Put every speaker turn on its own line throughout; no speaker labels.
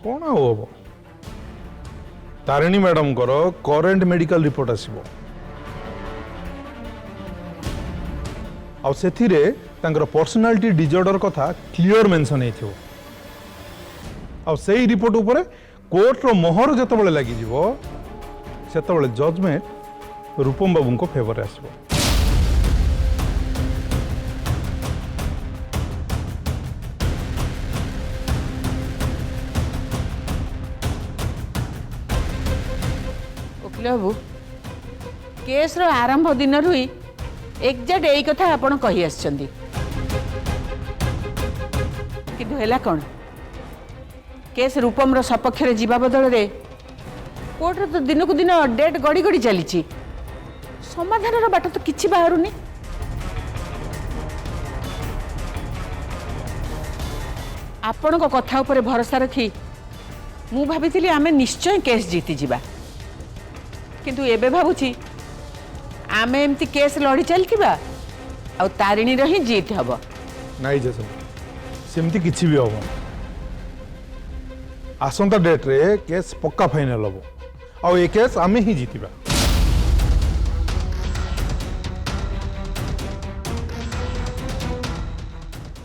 कौन हम Tarini madam current medical report आसो आर पर्सनालिटी डिजॉर्डर कथा क्लियर मेंशन हो से रिपोर्ट उपर कोर्ट रो मोहर जत लगी से जजमेंट रूपम बाबू को फेवर आसो।
वकील बाबू केस रो आरंभ दिन ही एक्जाक्ट यही कथा आपण कही आछंदी किंतु हैला कौन केस रूपम रो सपक्ष रे जीवा बदल रे कोर्ट रो तो दिन को दिन डेट गड़ी गड़ी चली समाधान रो बाट तो किछि बाहरुनी। आपण को कथा ऊपर भरोसा रखी मु भाभी आमे निश्चय केस जीति जिबा किंतु एबे भाबुची आमे एमती केस लड़ी चलतिबा आ तारिणी रही जीत हबो
नाइ जसो सेमती किछि भी हबो आसंता डेट रे केस पक्का फाइनल हबो आ ए केस आमे ही जीतिबा।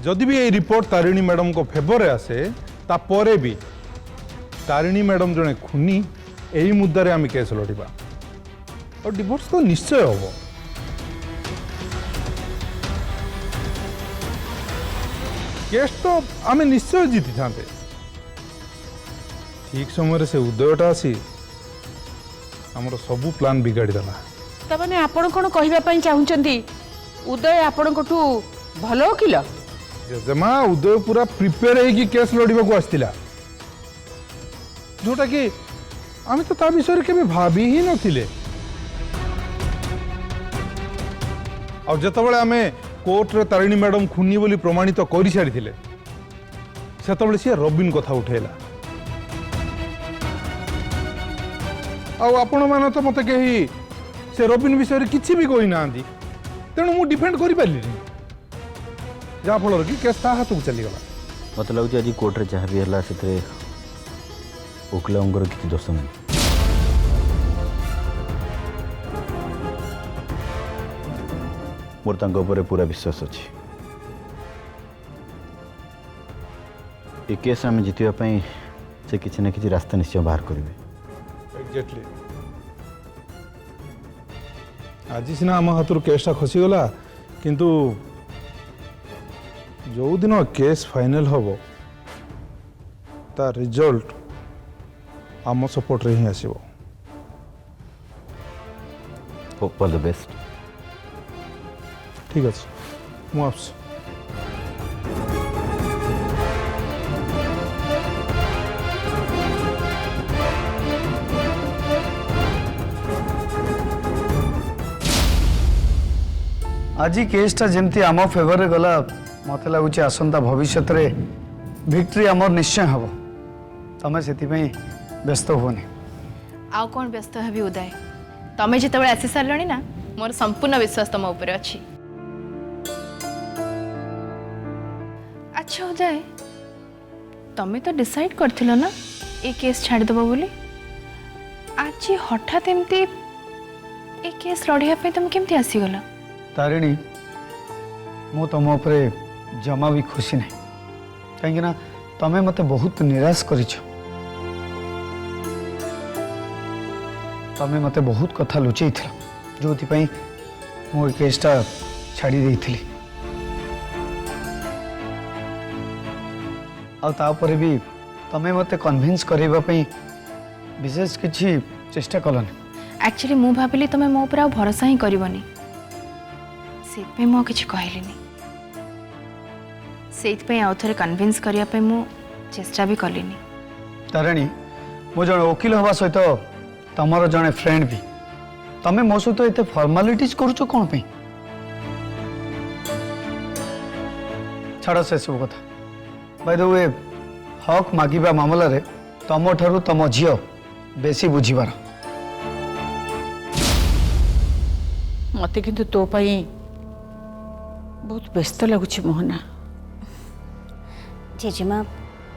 जदि भी ये रिपोर्ट तारिणी मैडम को फेवर रे आसे ता परे भी तारिणी मैडम जने खुनी एही मुद्दा रे आमे केस लड़िबा और डिवोर्स तो निश्चय हम केस तो आमे निश्चय जीति था ठीक समय से उदयटा आसी हमर सबू प्लान बिगाड़ी देला।
तबने आपण कोन कहिबा पई चाहुचंती उदय आपण कोठू भलो वकील
जमा उदय पूरा प्रिपेयर है कि केस लड़िबा को आस्तिला जोटा कि आमे तो ता विषय के भाबी ही नथिले और जितेबाला आम कोर्ट रे तारिणी मैडम खुनी बोली प्रमाणित कर सारी से सी रबिन कथा उठेला आपण मैंने तो मत कहीं से रबिन विषय किसी भी कही ना तेणु मु डिफेंड कर पारि जहाँफल कि केस ता हाथ को चलीगला
मत लगुच आज कोर्ट रे जहाँ भी है से वकील किसी दोष नहीं मोर तांको ऊपर पूरा विश्वास अच्छी ये केस आम जितवाई से किसी ना किसी रास्ता निश्चय बाहर करेंगे।
एग्जैक्टली आज सीना आम हाथ केसटा खसीगला किंतु जो दिन केस फाइनल हम ता रिजल्ट आम सपोर्ट रे ही आसीबो।
Hope all the best.
ठीक আছে ମୁଁ ଆସୁଛି।
आज केसटा जमती आम फेवर रे गला मत लगुच आसंता भविष्य रे विक्ट्री आमर निश्चय हम तमें से व्यस्त होनी
आउ कौन व्यस्त हेबी उदय तमें जिते आसी सारे ना मोर संपूर्ण विश्वास तुम उपर अच्छी। अच्छा उदय तमें तो डिसाइड करथिलो ना ये केस छाड़ीदेव बोली आज हठात एमती ये केस लड़िया पे तुम केमती आसीगला?
तारिणी मु तुम उपरे जमा भी खुशी नहीं कहीं तमें मते बहुत निराश करिछ तमें मते बहुत कथा लुचई जो मु केसटा छाड़ी देइथिली आउे भी तमें मते कन्विंस करबा पई विशेष किछि चेष्टा कलन।
एक्चुअली मु भाबिली तमें मो ऊपर भरोसा ही करबनी से मु किछि कहलिनी से आउ थे कन्विंस करने मु चेष्टा भी कलिनी।
तारिणी मु जन वकील हवा सहित तमर जने फ्रेंड भी तमें मो सहित एते फॉर्मालिटीज करूछ कोन पे छाड़ से सब कथा बाय द वे हक मागिबा मामला रे तम ठारू तम झियो बेसी बुझीबार
मते किंतु तो पाई बहुत व्यस्त लगुच मोहना।
जेजेमा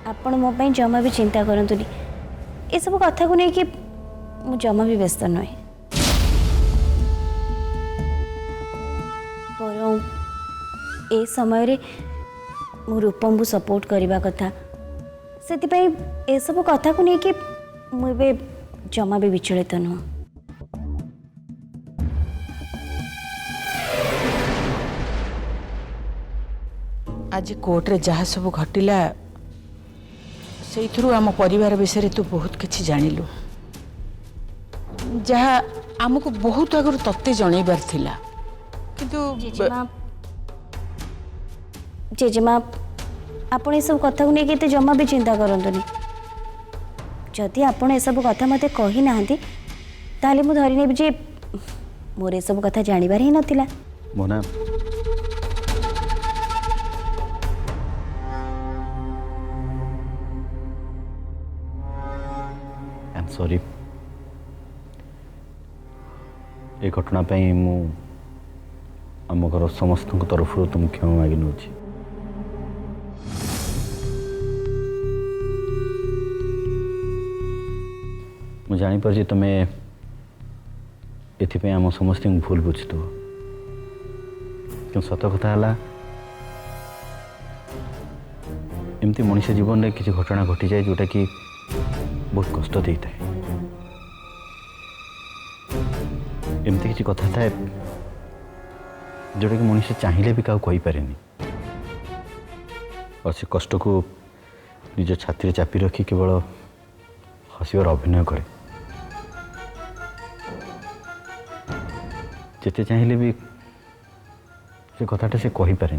ଆପଣ ମୋ ପାଇଁ ଜମା ବି ଚିନ୍ତା କରନ୍ତୁନି। ଏସବୁ କଥାକୁ ନେଇକି ମୁଁ ଜମା ବି ବ୍ୟସ୍ତ ନୁହେଁ। ବରଂ ଏ ସମୟରେ ମୁଁ ରୂପମକୁ ସପୋର୍ଟ କରିବା କଥା, ସେଥିପାଇଁ ଏସବୁ କଥାକୁ ନେଇକି ମୁଁ ଏବେ ଜମା ବି ବିଚଳିତ ନୁହଁ।
आज कोर्टे जहाँ सब घटिला से आम परिवार विषय तू बहुत किसी जानिलु, जहाँ आमको बहुत आगु तत्ते जनइबार थिला, किंतु
जेजेमा आपण ये सब कथा को लेके जमा भी चिंता करंतुनी। जदि आपण ये सब कथा मते कही नाहंती ताले मु धरि नेबि जे मोर ये सब कथा जानिबार ही नथिला।
मोना आई एम सॉरी। ए घटना पाई मु आम घर समस्त तरफ तुम क्षमा मागि नउछि। मु जानी पारछि तमे एथिपे आम समस्त भूल बुझिथो, कि सत कथा है एमती मनुष्य जीवन में किसी घटना घटी जाए जोटा कि बहुत कष्ट दे था। एमती किसी कथा था जोटा कि मनुष्य चाहिए भी क्या कही पारे और से कष्ट को निज छाती चापी रखी केवल हसबार अभिनय करे। जिते चाहिए भी से कथाटा से कही पारे।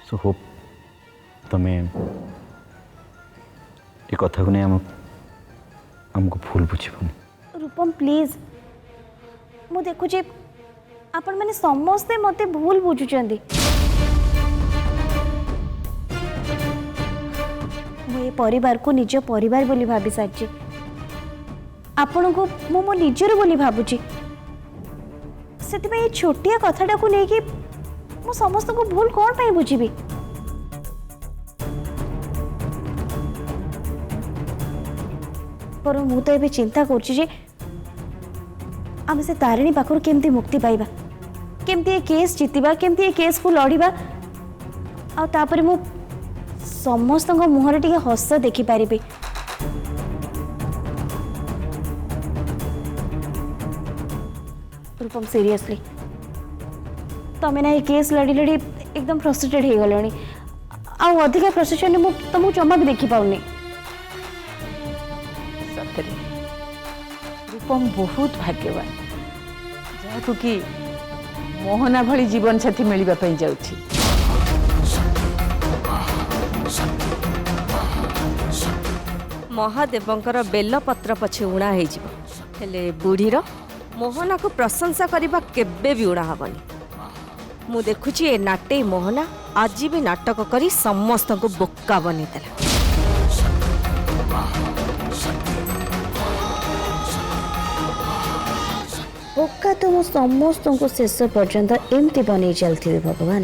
सो होप तमें ये कथा को नहीं हमको भूल बुझीबनी।
रूपम प्लीज मु देखुचे आपण माने समस्ते मते भूल बुझुचंदी। मु ए परिवार को निज परिवार बोली भाबी साची, आपण को मु मो निजर बोली भाबुची। सेति ये छोटिया कथाटा को लेके मु समस्त को भूल कौन पाई बुझीबी। पर मु तो एबे चिंता करछि जे आम से तारिणी पाखर केमती मुक्ति पाइबा, केमती ये केस जीतिबा, केमती ये केस को लड़िबा, आ तापरे मु समस्त मुहर टिके हस देखि पारिबी। रूपम सीरियसली तमें ना ये केस लड़ी लड़ी एकदम फ्रस्ट्रेटेड हो गलनी। आउ अधिका फ्रस्ट्रेशन मु तुमको जमा भी देखि पाउनी।
सतरे रूपम बहुत भाग्यवान जहाँ कि मोहना भली जीवन साथी मिलवा पई जाउछि।
महादेवंकर बेलपत्र पछे उणा हेजिबो, हेले बुढ़ीर मोहना को प्रशंसा करबा केबे भी उणा हबनी। मु देखुची ए नाटे मोहना आज भी नाटक करी समस्त को बोक्का बनी देला।
बोका तो मु समस्त को शेष पर्यंत एमती बन चलती भगवान।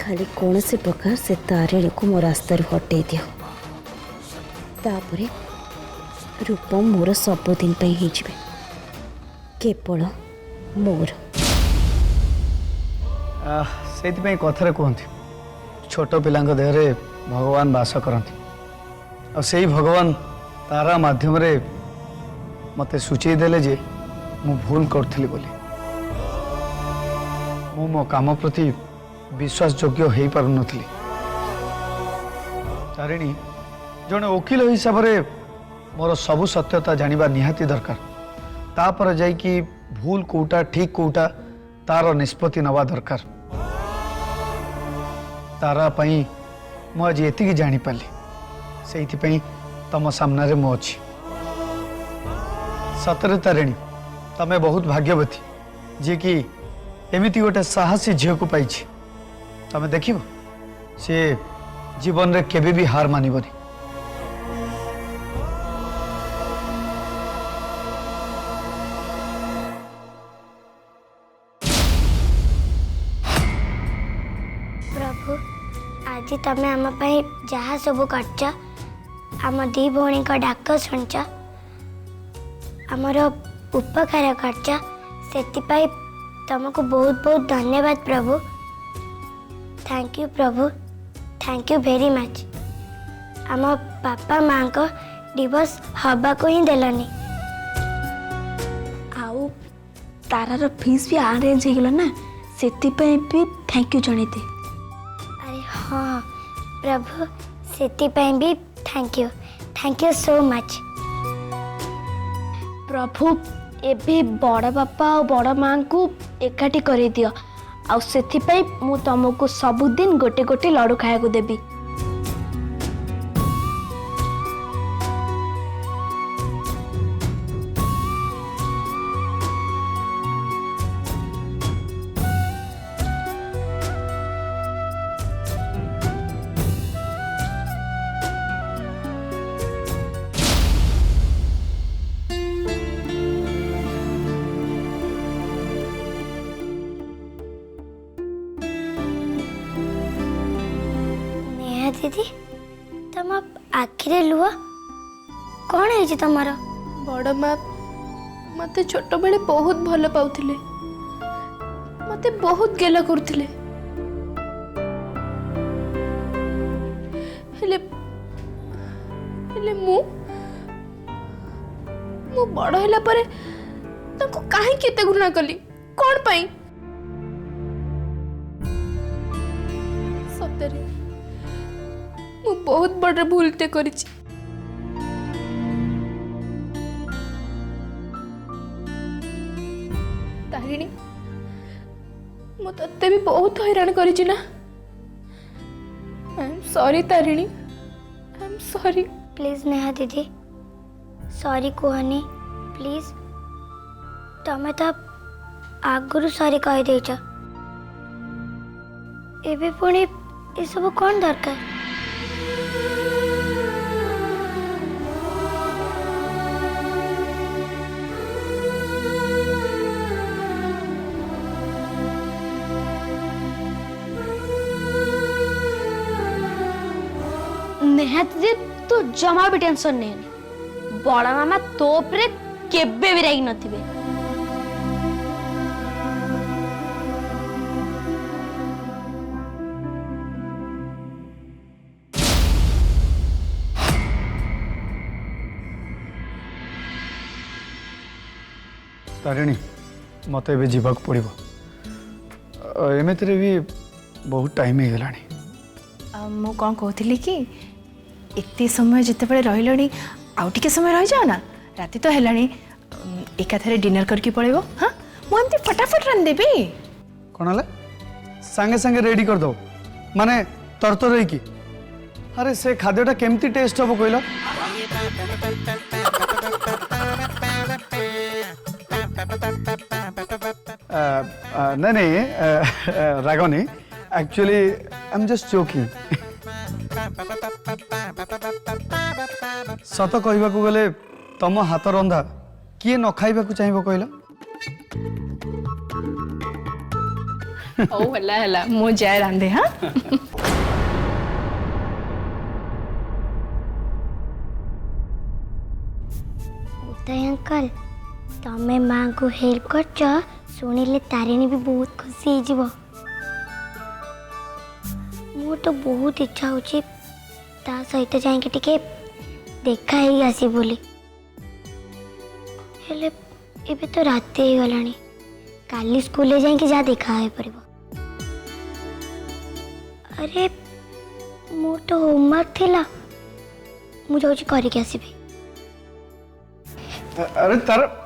खाली कौन से प्रकार से तारिणी को मो रास्ता हटे दियो, तापरे रूपम मोर सबुदिन केवल मोर।
से कथार कहते छोट पिला देहरे भगवान बास करती और से भगवान तारा माध्यम रे मते सूचई देले जे मु भूल करथिली बोली। मु मो काम प्रति विश्वास योग्य हो पार नथली। तारिणी जने वकील हिसाब रे मोर सबु सत्यता जानिबा निहाती दरकार। तापर जाई कि भूल कोटा ठीक कोटा तार निष्पत्ति नवा दरकार। तारा पई मु आज एतिकी जानी पाली, सेइथि पई तम सामना रे मु अछि। सतरे तारिणी तमे बहुत भाग्यवती जे कि एमिति गोटे साहसी झील को पाइछि। तमे देखिबो से जीवन रे केबे भी हार मानिबनी।
आज तमें आम जहाँ सब कर आम दी भौणी का डाक शुणच आमर उपकार कर तुमको बहुत बहुत धन्यवाद प्रभु। थैंक यू प्रभु, थैंक यू वेरी मच। आम बापा माँ को डिवोर्स हवा को ही देलनी।
आउ तारार फीस भी अरेंज हो ना से भी थैंक यू जनते।
अरे हाँ प्रभु से भी थैंक यू सो मच।
प्रभु एबे बड़ बापा और बड़ माँ को एकाठी कर दियो आउ से मु तुमको सबुदिन गोटे गोटे लड्डू खाया को देवी।
दीदी तुम आखिरे लुह कौन है तुमर?
बड़ माँ मते छोट बेले बहुत भल पाउथिले, मते बहुत गेला करथिले। हेले मु बड़ होला परे ताको काहे केते घृणा कली कोन पई? सतरे मु बहुत बड़ भूलते करिछि। तारिणी मु तते भी बहुत हैरान करिछि ना। आई am sorry Tarini, I am sorry.
Please Neha दीदी सॉरी कहनी प्लीज। तमें तो आगुरी सॉरी कही देच एबे पुणी ये सब कौन दरकार?
नेहात दीदी तू जमा भी टेंशन नहीं बड़ा मामा तो उपरे केबे भी रागी नथिबे।
तारिणी मत ए जीवाक पड़ो एमती भी बहुत टाइम हो गलानी।
मु कौन कहती कि एते समय जिते रही आउ टिके समय रही जाओ ना राति तो है एकाथरे डिनर करके पड़ेबो। हाँ मुझे फटाफट रन देवी
कौन है सांगे सांगे रेडी कर दो माने तरतर रही कि अरे से खाद्यटा केमती टेस्ट हम कहल? नहीं नहीं Ragini actually I am just joking. सत कहवा गले तम हाथ रंधा किए न खाइबा चाहिए कहल?
ओ हला हला मु जाए रांधे। हाँ
उदय अंकल तमें माँ को हेल्प कर शुणिले तारिणी भी बहुत खुशी हो। मोर तो बहुत इच्छा होची ता सहित जाइके टिके देखा ही आसी बोली हेले एबे तो रात ही गलानी काली स्कूल जाइके जा देखा है पड़िबो। अरे मोर तो होमवर्क थिला मु जाउची करिके आसीबी।
अरे तार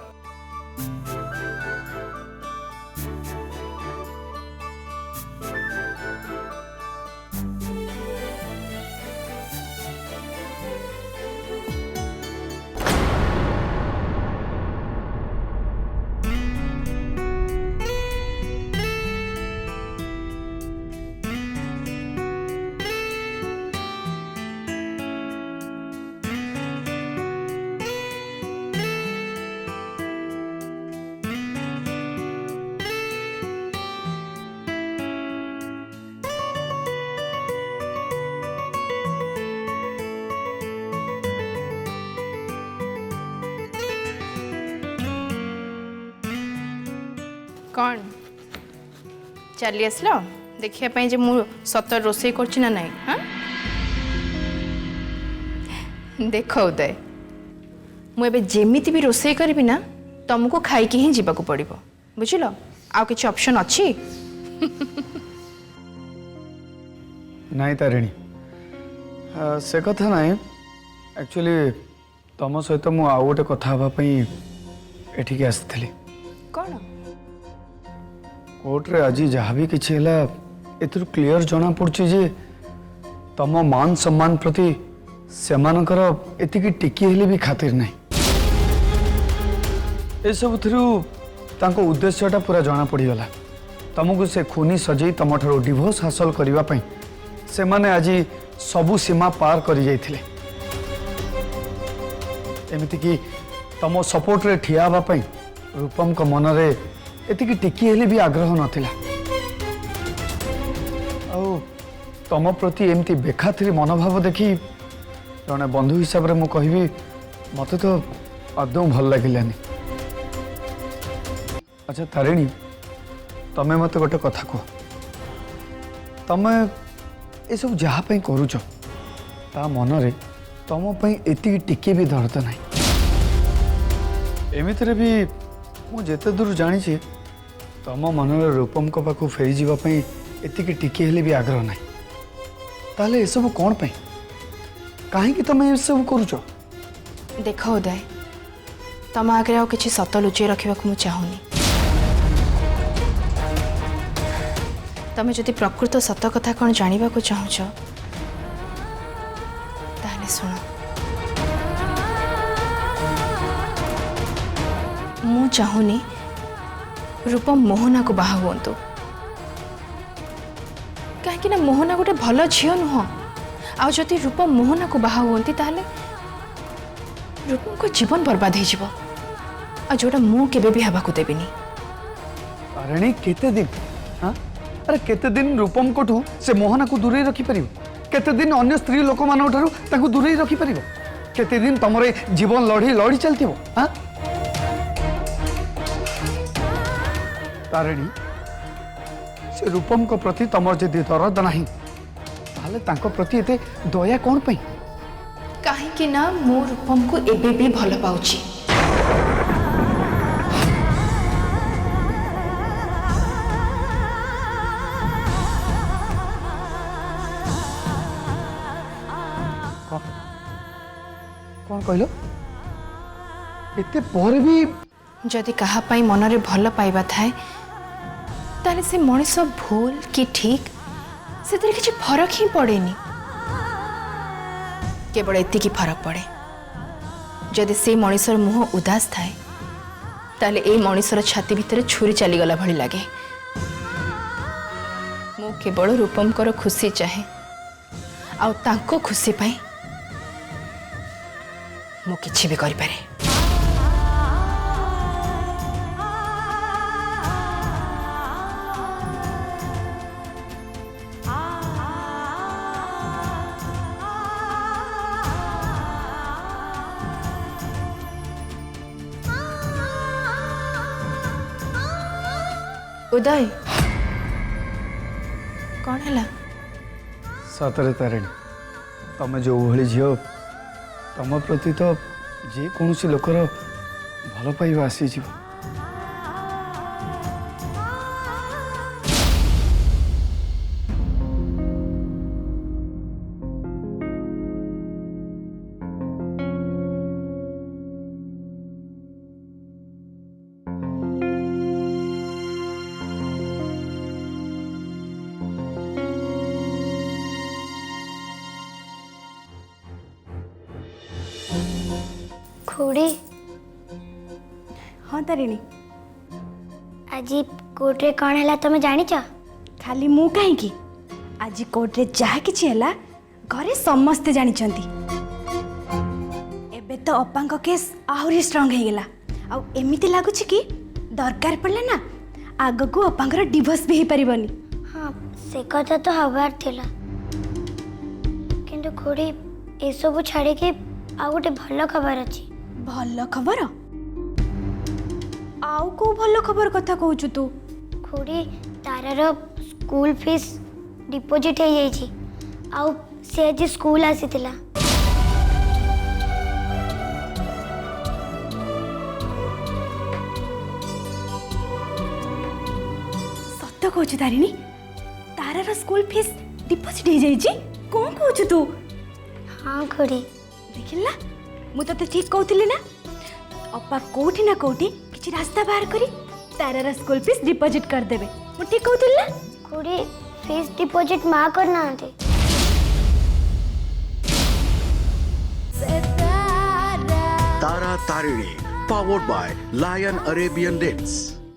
कौन चली आसल देखिए जे मु सतर रोसे करछि ना नहीं हाँ देख उदय मुझे जेमिति भी रोसे करी ना तुमको खाइकी ही जीवाक पड़ो बुझल आउ किसी ऑप्शन अच्छी
नाई तारिणी से कथा नाई एक्चुअली तुम सहित मु आउ गोटे कथा हाँपाई एठिक आसी
कौन
कोर्ट रे आज जहाँ भी किसी है एथुर क्लियर जना पड़ुछि जे तम मान सम्मान प्रति सेमानकर एतिकी टिकी हेले भी खातिर नहीं ए सब थ्रू तांको उद्देश्यटा पूरा जना पड़ीगला तुमको से खूनी सजई तुम ठारो डिवोर्स हासिल करने पई से माने आज सबु सीमा पार करी जाइथिले एमिति कि तुम सपोर्ट रे ठिया हवा पई रूपम को मन रे एतिकी टिकी हेले भी आग्रह नथिला आ तुम प्रति एमती बेखातिर मनोभाव देखी जड़े बंधु हिसाब रे मु कहबी मते तो आदौ भल लागिलानी। अच्छा तारिणी तमें मत गोटे कथा कह तमें ये सब जहाँ करुच ता मन रे तुम एति टिके भी दर्द ना एमितिरे भी मुझे दूर जानी तुम मन रूपम को पाखु फेरी जावाई एति टिके हेले भी आग्रह ना ताले ये सब कौन पे कहीं तुम ये सब करुच
देख उदय तुम आगे आ किसी सत लुचई रखा मुझे चाहूनी तमें जदि प्रकृत सत कथा कौन जानवा चाहूच ताहले सुन मु चाहूनी रूपम मोहना को बाहा हुंतु कहीं मोहना गोटे भल झील नुह आ जदि रूपम मोहना को बाहा हुंती ताहले रूपम को जीवन बर्बाद हो जोटा मु केबे भी हवा को देबिनी।
तारिणी केते दिन हाँ अरे केते दिन रूपम कोठू से मोहना को दूरे रखी परिबो केते दिन अन्य स्त्री लोक मानव ठारू ताकू दूरे रखी परिबो केते दिन तमरे जीवन लड़ी लड़ी चलतिबो हाँ तारिणी से रूपम को प्रति तमर जदि दरद नाही ताले तांको प्रति एते दया कोन पई
कहीं ना मो रूपम को एबे भी भल पाउची
कौन कहलो एते पर भी
जदि कहापाई मनरे भल पाइबा थाए ताले से मनीष भूल कि ठीक से किसी फरक ही पड़ेनी केवल एतिकी फरक पड़े जदि से मनीषर मुह उदास थाए ताले ए मनीषर छाती भितर छुरी चलीगला भली लगे मु केवल रूपमकर खुशी चाहे आउ तांको खुशी पाई मु किछि भी करि पारे। उदय कौन है
सतरे तारिणी तमें जो भली झील तम प्रति तो जे कौन लोकर भल पाइबा आसी जीव
खुड़ी
हाँ तारिणी
आज कोर्ट रे कौन है तुम जानी
खाली मु कहीं आज कोर्ट रे जहा किछि हैला घरे समस्ते जानिछंती एबे तो अप्पा को केस आहुरी स्ट्रांग हो गला आ एमिति लागुछि कि दरकार पड़ले ना आग को अप्पा डिवोर्स भी हो परिबनी।
हाँ से कथा तो हबार थिला किंतु खुड़ी ए सब छाड़ी के आ गोटे भल खबर अछि।
भल खबर आउ को भल खबर कथा कहूछु तू
खुड़ी तारार स्कूल फीस डिपोजिट हो जाइए आउ से आज स्कूल आसीतिला
सत कहू तारिणी तारार स्कूल फीस डिपोजिट हो जाइए कौन कहू तू
हाँ खुड़ी
देखिला मु तते ठीक कहूली ना अपा कोठी ना कोठी किछि रास्ता बाहर करी तारार स्कूल फीस डिपोजिट कर देबे मु ठीक कहूली ना
खुड़ी फीस डिपोजिट माँ करना थे
Tara Tarini, powered by Lion Arabian Dates.